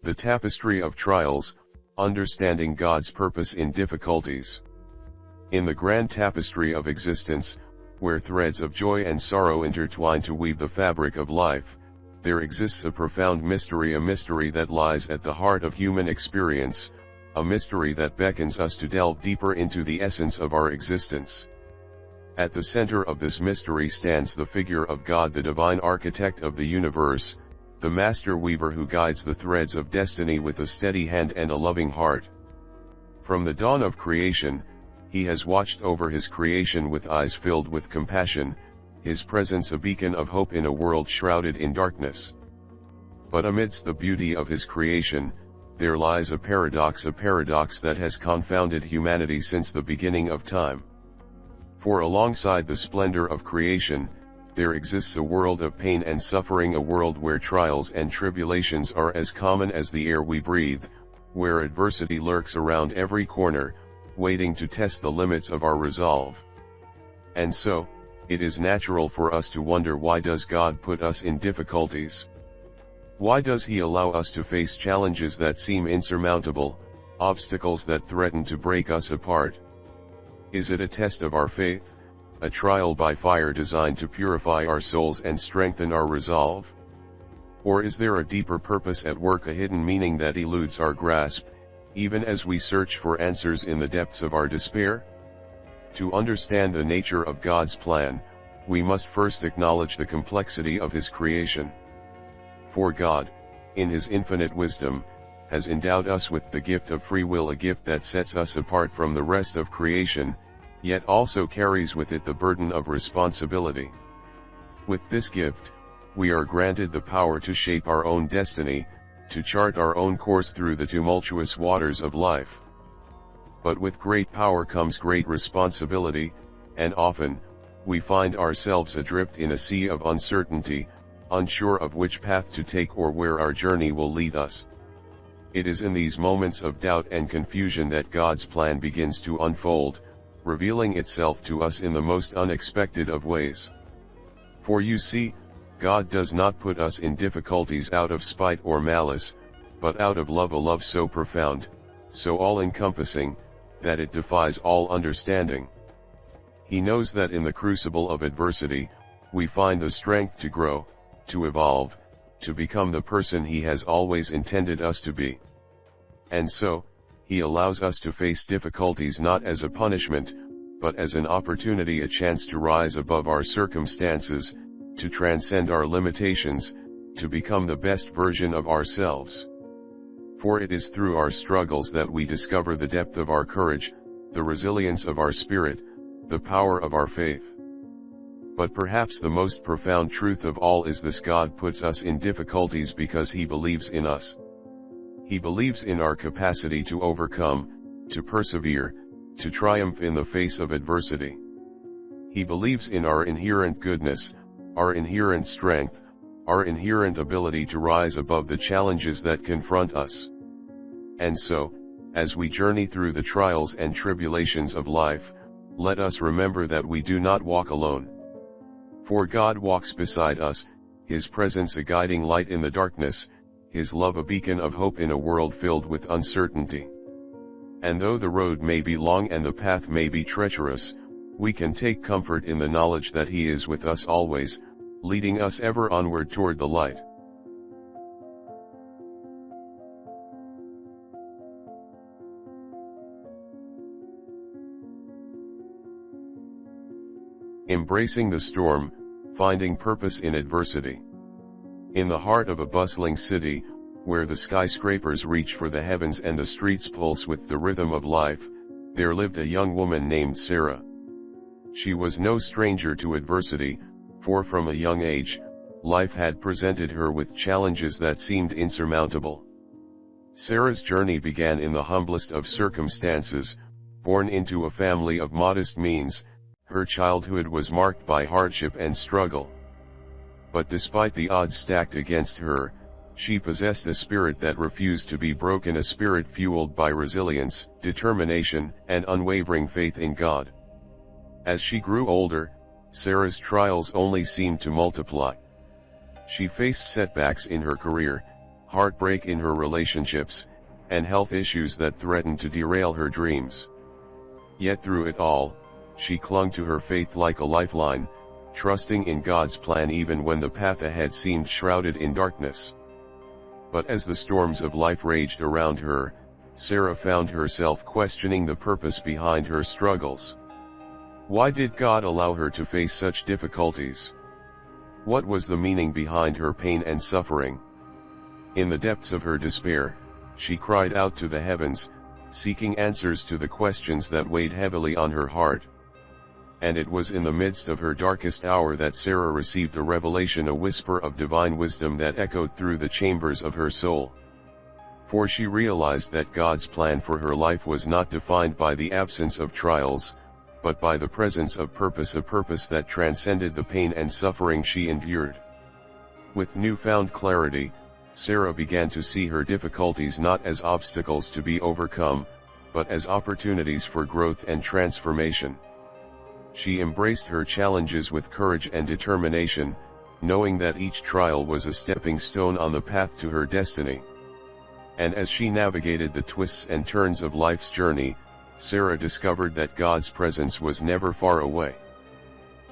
The Tapestry of Trials, Understanding God's Purpose in Difficulties. In the grand tapestry of existence, where threads of joy and sorrow intertwine to weave the fabric of life, there exists a profound mystery, a mystery that lies at the heart of human experience, a mystery that beckons us to delve deeper into the essence of our existence. At the center of this mystery stands the figure of God, the divine architect of the universe, the master weaver who guides the threads of destiny with a steady hand and a loving heart. From the dawn of creation, he has watched over his creation with eyes filled with compassion, his presence a beacon of hope in a world shrouded in darkness. But amidst the beauty of his creation, there lies a paradox that has confounded humanity since the beginning of time. For alongside the splendor of creation, there exists a world of pain and suffering, a world where trials and tribulations are as common as the air we breathe, where adversity lurks around every corner, waiting to test the limits of our resolve. And so, it is natural for us to wonder, why does God put us in difficulties? Why does he allow us to face challenges that seem insurmountable, obstacles that threaten to break us apart? Is it a test of our faith, a trial by fire designed to purify our souls and strengthen our resolve? Or is there a deeper purpose at work, a hidden meaning that eludes our grasp, even as we search for answers in the depths of our despair? To understand the nature of God's plan, we must first acknowledge the complexity of his creation. For God, in his infinite wisdom, has endowed us with the gift of free will, a gift that sets us apart from the rest of creation, yet also carries with it the burden of responsibility. With this gift, we are granted the power to shape our own destiny, to chart our own course through the tumultuous waters of life. But with great power comes great responsibility, and often, we find ourselves adrift in a sea of uncertainty, unsure of which path to take or where our journey will lead us. It is in these moments of doubt and confusion that God's plan begins to unfold, revealing itself to us in the most unexpected of ways. For you see, God does not put us in difficulties out of spite or malice, but out of love, a love so profound, so all-encompassing, that it defies all understanding. He knows that in the crucible of adversity, we find the strength to grow, to evolve, to become the person he has always intended us to be. And so, he allows us to face difficulties not as a punishment, but as an opportunity, a chance to rise above our circumstances, to transcend our limitations, to become the best version of ourselves. For it is through our struggles that we discover the depth of our courage, the resilience of our spirit, the power of our faith. But perhaps the most profound truth of all is this: God puts us in difficulties because he believes in us. He believes in our capacity to overcome, to persevere, to triumph in the face of adversity. He believes in our inherent goodness, our inherent strength, our inherent ability to rise above the challenges that confront us. And so, as we journey through the trials and tribulations of life, let us remember that we do not walk alone. For God walks beside us, his presence a guiding light in the darkness, his love a beacon of hope in a world filled with uncertainty. And though the road may be long and the path may be treacherous, we can take comfort in the knowledge that he is with us always, leading us ever onward toward the light. Embracing the storm, finding purpose in adversity. In the heart of a bustling city, where the skyscrapers reach for the heavens and the streets pulse with the rhythm of life, there lived a young woman named Sarah. She was no stranger to adversity, for from a young age, life had presented her with challenges that seemed insurmountable. Sarah's journey began in the humblest of circumstances. Born into a family of modest means, her childhood was marked by hardship and struggle. But despite the odds stacked against her, she possessed a spirit that refused to be broken, a spirit fueled by resilience, determination, and unwavering faith in God. As she grew older, Sarah's trials only seemed to multiply. She faced setbacks in her career, heartbreak in her relationships, and health issues that threatened to derail her dreams. Yet through it all, she clung to her faith like a lifeline, trusting in God's plan even when the path ahead seemed shrouded in darkness. But as the storms of life raged around her, Sarah found herself questioning the purpose behind her struggles. Why did God allow her to face such difficulties? What was the meaning behind her pain and suffering? In the depths of her despair, she cried out to the heavens, seeking answers to the questions that weighed heavily on her heart. And it was in the midst of her darkest hour that Sarah received a revelation, a whisper of divine wisdom that echoed through the chambers of her soul. For she realized that God's plan for her life was not defined by the absence of trials, but by the presence of purpose, a purpose that transcended the pain and suffering she endured. With newfound clarity, Sarah began to see her difficulties not as obstacles to be overcome, but as opportunities for growth and transformation. She embraced her challenges with courage and determination, knowing that each trial was a stepping stone on the path to her destiny. And as she navigated the twists and turns of life's journey, Sarah discovered that God's presence was never far away.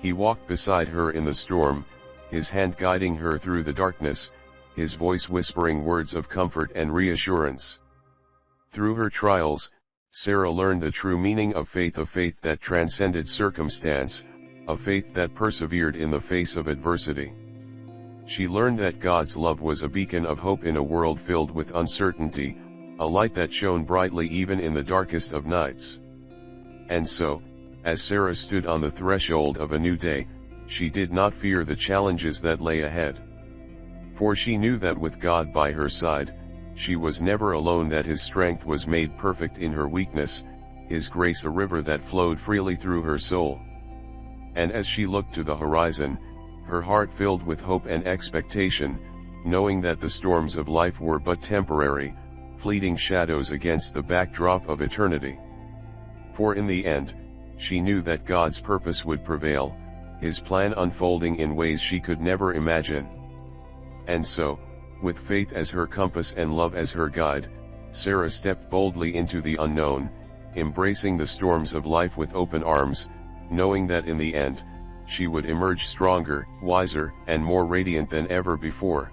He walked beside her in the storm, His hand guiding her through the darkness, His voice whispering words of comfort and reassurance. Through her trials, Sarah learned the true meaning of faith, a faith that transcended circumstance, a faith that persevered in the face of adversity. She learned that God's love was a beacon of hope in a world filled with uncertainty, a light that shone brightly even in the darkest of nights. And so, as Sarah stood on the threshold of a new day, she did not fear the challenges that lay ahead. For she knew that with God by her side, she was never alone, that His strength was made perfect in her weakness, His grace a river that flowed freely through her soul. And as she looked to the horizon, her heart filled with hope and expectation, knowing that the storms of life were but temporary, fleeting shadows against the backdrop of eternity. For in the end, she knew that God's purpose would prevail, His plan unfolding in ways she could never imagine. And so, with faith as her compass and love as her guide, Sarah stepped boldly into the unknown, embracing the storms of life with open arms, knowing that in the end, she would emerge stronger, wiser, and more radiant than ever before.